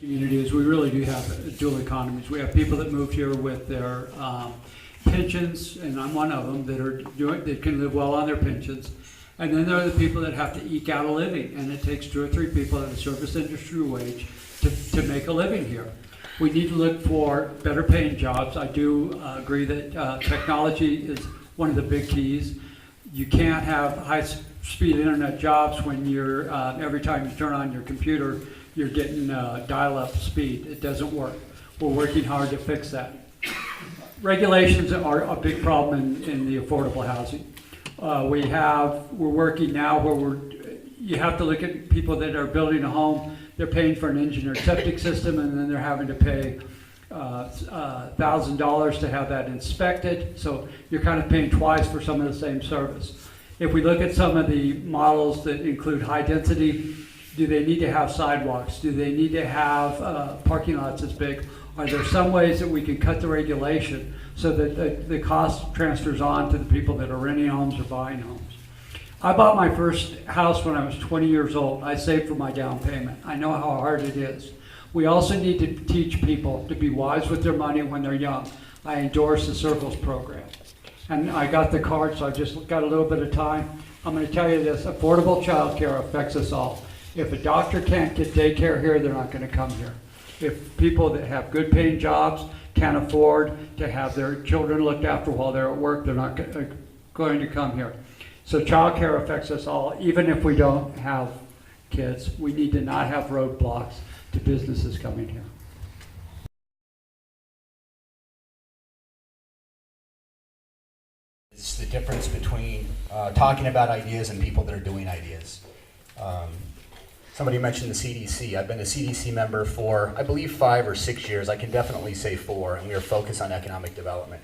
community is we really do have dual economies. We have people that moved here with their pensions, and I'm one of them, that can live well on their pensions. And then there are the people that have to eke out a living, and it takes 2 or 3 people at the service industry wage to make a living here. We need to look for better paying jobs. I do agree that technology is one of the big keys. You can't have high-speed internet jobs when you're every time you turn on your computer, you're getting dial-up speed. It doesn't work. We're working hard to fix that. Regulations are a big problem in the affordable housing. We're working now where you have to look at people that are building a home. They're paying for an engineered septic system, and then they're having to pay $1,000 to have that inspected. So you're kind of paying twice for some of the same service. If we look at some of the models that include high density, do they need to have sidewalks? Do they need to have parking lots as big? Are there some ways that we can cut the regulation so that the cost transfers on to the people that are renting homes or buying homes? I bought my first house when I was 20 years old. I saved for my down payment. I know how hard it is. We also need to teach people to be wise with their money when they're young. I endorse the Circles program. And I got the card, so I just got a little bit of time. I'm going to tell you this, affordable child care affects us all. If a doctor can't get daycare here, they're not going to come here. If people that have good paying jobs can't afford to have their children looked after while they're at work, they're not going to come here. So child care affects us all. Even if we don't have kids, we need to not have roadblocks to businesses coming here. It's the difference between talking about ideas and people that are doing ideas. Somebody mentioned the CDC. I've been a CDC member for, I believe, 5 or 6 years. I can definitely say 4, and we are focused on economic development.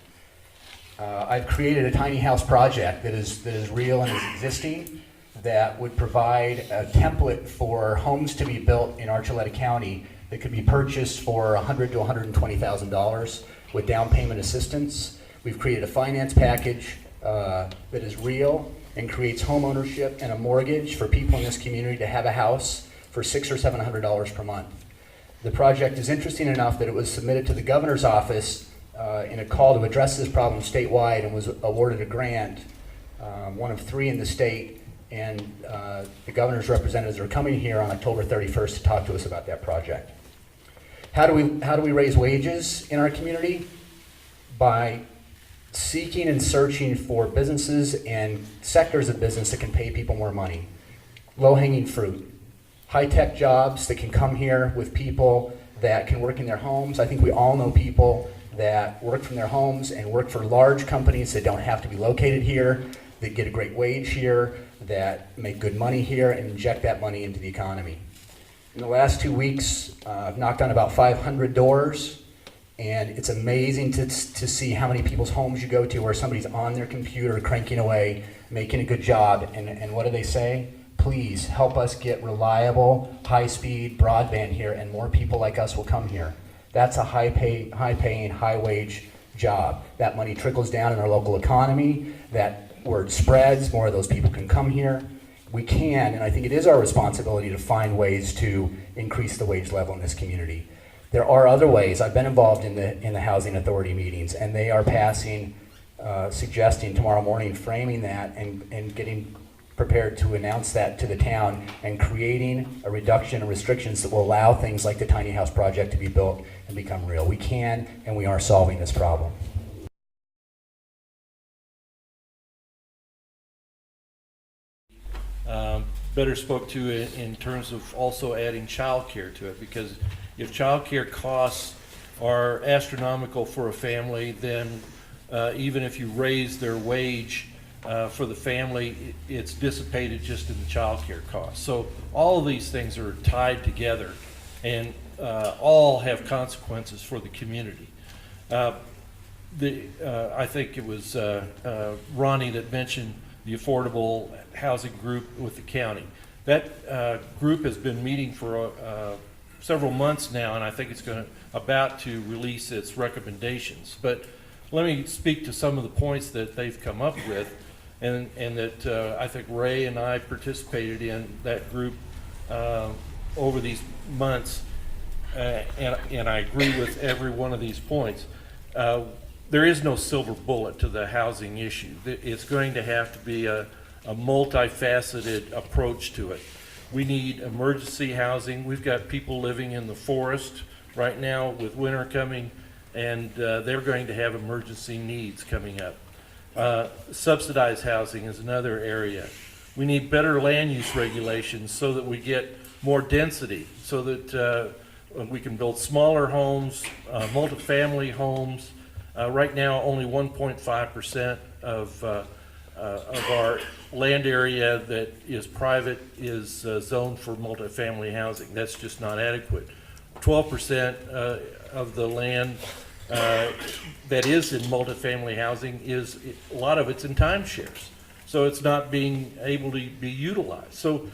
I've created a tiny house project that is real and is existing, that would provide a template for homes to be built in Archuleta County that could be purchased for $100,000 to $120,000 with down payment assistance. We've created a finance package that is real and creates home ownership and a mortgage for people in this community to have a house for $600 or $700 per month. The project is interesting enough that it was submitted to the governor's office in a call to address this problem statewide and was awarded a grant, one of 3 in the state, and the governor's representatives are coming here on October 31st to talk to us about that project. How do we raise wages in our community? By seeking and searching for businesses and sectors of business that can pay people more money. Low-hanging fruit. High-tech jobs that can come here with people that can work in their homes. I think we all know people that work from their homes and work for large companies that don't have to be located here, that get a great wage here, that make good money here and inject that money into the economy. In the last 2 weeks, I've knocked on about 500 doors. And it's amazing to see how many people's homes you go to where somebody's on their computer cranking away, making a good job, and what do they say? Please help us get reliable, high-speed broadband here, and more people like us will come here. That's a high-paying, high-wage job. That money trickles down in our local economy, that word spreads, more of those people can come here. We can, and I think it is our responsibility to find ways to increase the wage level in this community. There are other ways. I've been involved in the Housing Authority meetings, and they are passing, suggesting tomorrow morning, framing that and getting prepared to announce that to the town and creating a reduction in restrictions that will allow things like the tiny house project to be built and become real. We can, and we are solving this problem. Better spoke to it in terms of also adding childcare to it, because if childcare costs are astronomical for a family, then even if you raise their wage for the family, it's dissipated just in the childcare costs. So all of these things are tied together, and all have consequences for the community. I think it was Ronnie that mentioned the affordable housing group with the county. That group has been meeting for several months now, and I think it's about to release its recommendations. But let me speak to some of the points that they've come up with, and that I think Ray and I participated in that group over these months. and I agree with every one of these points. There is no silver bullet to the housing issue. It's going to have to be a multifaceted approach to it. We need emergency housing. We've got people living in the forest right now with winter coming, and they're going to have emergency needs coming up. Subsidized housing is another area. We need better land use regulations so that we get more density, so that we can build smaller homes, multifamily homes. Right now, only 1.5% of our land area that is private is zoned for multifamily housing. That's just not adequate. 12% of the land that is in multifamily housing is, a lot of it's in timeshares. So it's not being able to be utilized. So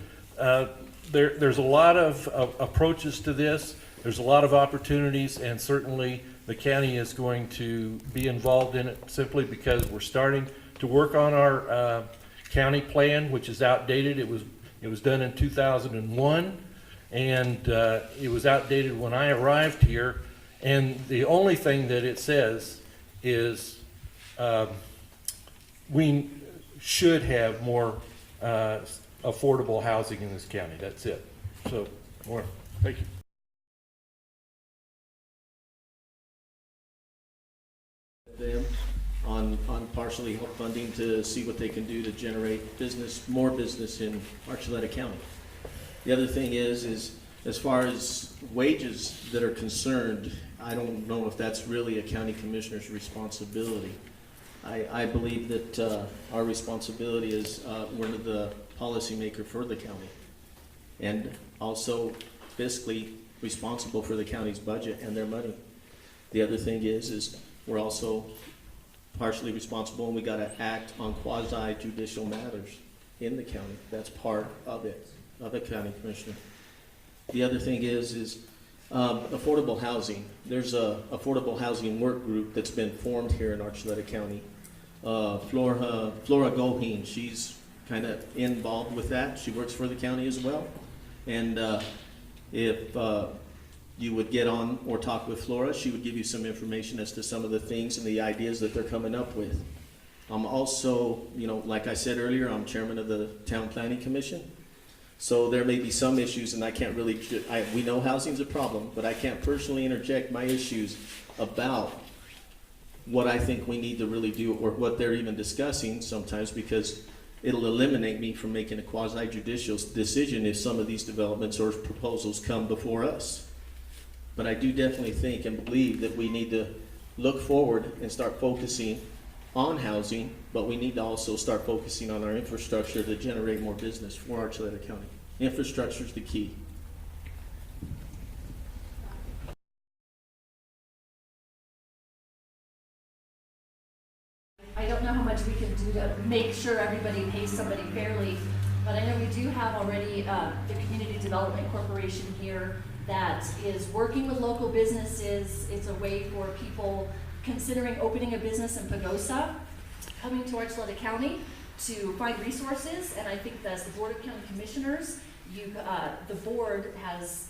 there's a lot of approaches to this. There's a lot of opportunities, and certainly the county is going to be involved in it simply because we're starting to work on our county plan, which is outdated. It was done in 2001, and it was outdated when I arrived here. And the only thing that it says is we should have more affordable housing in this county. That's it. So, more. Thank you. Them on partially help funding to see what they can do to generate more business in Archuleta County. The other thing is as far as wages that are concerned, I don't know if that's really a county commissioner's responsibility. I believe that our responsibility is we're the policymaker for the county, and also fiscally responsible for the county's budget and their money. The other thing is we're also partially responsible, and we got to act on quasi-judicial matters in the county. That's part of it, of a county commissioner. The other thing is affordable housing. There's a affordable housing work group that's been formed here in Archuleta County. Flora Goheen, she's kind of involved with that. She works for the county as well. And if you would get on or talk with Flora, she would give you some information as to some of the things and the ideas that they're coming up with. I'm also, like I said earlier, I'm chairman of the Town Planning Commission. So there may be some issues, and I can't really, we know housing's a problem, but I can't personally interject my issues about what I think we need to really do, or what they're even discussing sometimes, because it'll eliminate me from making a quasi-judicial decision if some of these developments or proposals come before us. But I do definitely think and believe that we need to look forward and start focusing on housing, but we need to also start focusing on our infrastructure to generate more business for Archuleta County. Infrastructure is the key. I don't know how much we can do to make sure everybody pays somebody fairly, but I know we do have already the Community Development Corporation here that is working with local businesses. It's a way for people considering opening a business in Pagosa, coming to Archuleta County to find resources. And I think that as the Board of County Commissioners, the board has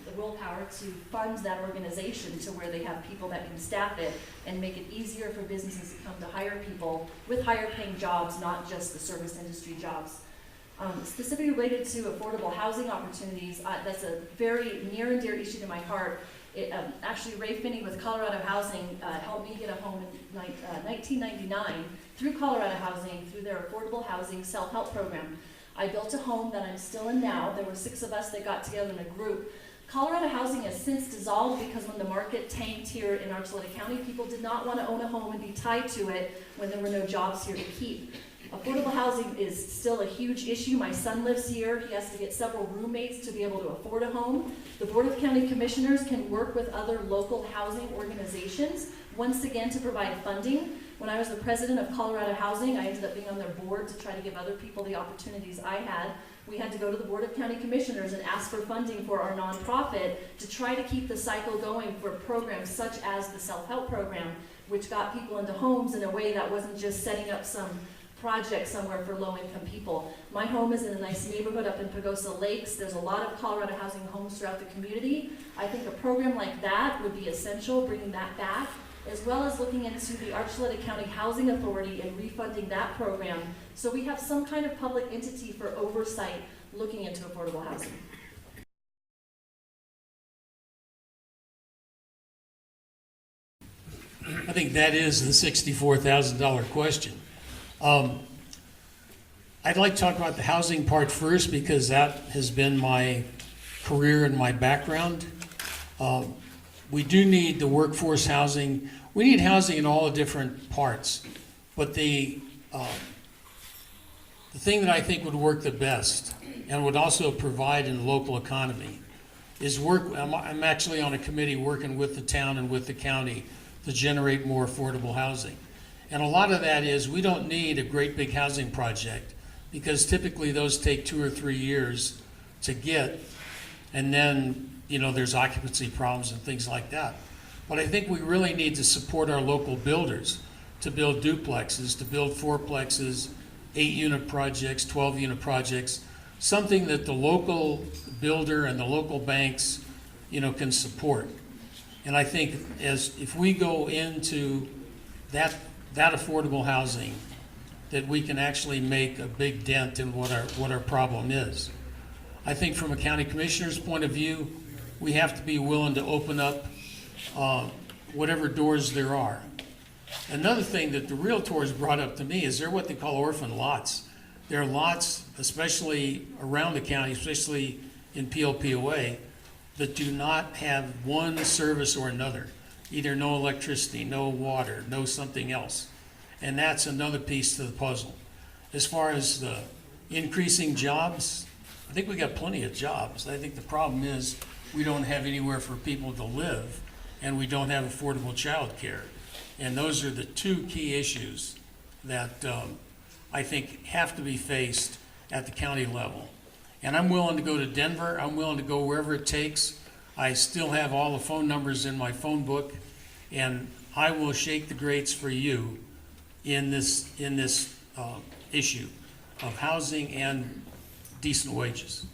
the willpower to fund that organization to where they have people that can staff it and make it easier for businesses to come to hire people with higher paying jobs, not just the service industry jobs. Specifically related to affordable housing opportunities, that's a very near and dear issue to my heart. Actually, Ray Finney with Colorado Housing helped me get a home in 1999 through Colorado Housing, through their affordable housing self-help program. I built a home that I'm still in now. There were 6 of us that got together in a group. Colorado Housing has since dissolved because when the market tanked here in Archuleta County, people did not want to own a home and be tied to it when there were no jobs here to keep. Affordable housing is still a huge issue. My son lives here. He has to get several roommates to be able to afford a home. The Board of County Commissioners can work with other local housing organizations, once again, to provide funding. When I was the president of Colorado Housing, I ended up being on their board to try to give other people the opportunities I had. We had to go to the Board of County Commissioners and ask for funding for our nonprofit to try to keep the cycle going for programs such as the self-help program, which got people into homes in a way that wasn't just setting up some project somewhere for low-income people. My home is in a nice neighborhood up in Pagosa Lakes. There's a lot of Colorado housing homes throughout the community. I think a program like that would be essential, bringing that back, as well as looking into the Archuleta County Housing Authority and refunding that program, so we have some kind of public entity for oversight looking into affordable housing. I think that is the $64,000 question. I'd like to talk about the housing part first because that has been my career and my background. We do need the workforce housing. We need housing in all the different parts. But the thing that I think would work the best and would also provide in the local economy is I'm actually on a committee working with the town and with the county to generate more affordable housing. And a lot of that is we don't need a great big housing project because typically those take 2 or 3 years to get, and then there's occupancy problems and things like that. But I think we really need to support our local builders to build duplexes, to build fourplexes, 8-unit projects, 12-unit projects, something that the local builder and the local banks can support. And I think if we go into that affordable housing, that we can actually make a big dent in what our problem is. I think from a county commissioner's point of view, we have to be willing to open up whatever doors there are. Another thing that the realtors brought up to me is they're what they call orphan lots. There are lots, especially around the county, especially in PLPOA, that do not have one service or another, either no electricity, no water, no something else. And that's another piece to the puzzle. As far as the increasing jobs, I think we got plenty of jobs. I think the problem is we don't have anywhere for people to live and we don't have affordable child care. And those are the 2 key issues that I think have to be faced at the county level. And I'm willing to go to Denver. I'm willing to go wherever it takes. I still have all the phone numbers in my phone book, and I will shake the grates for you in this issue of housing and decent wages.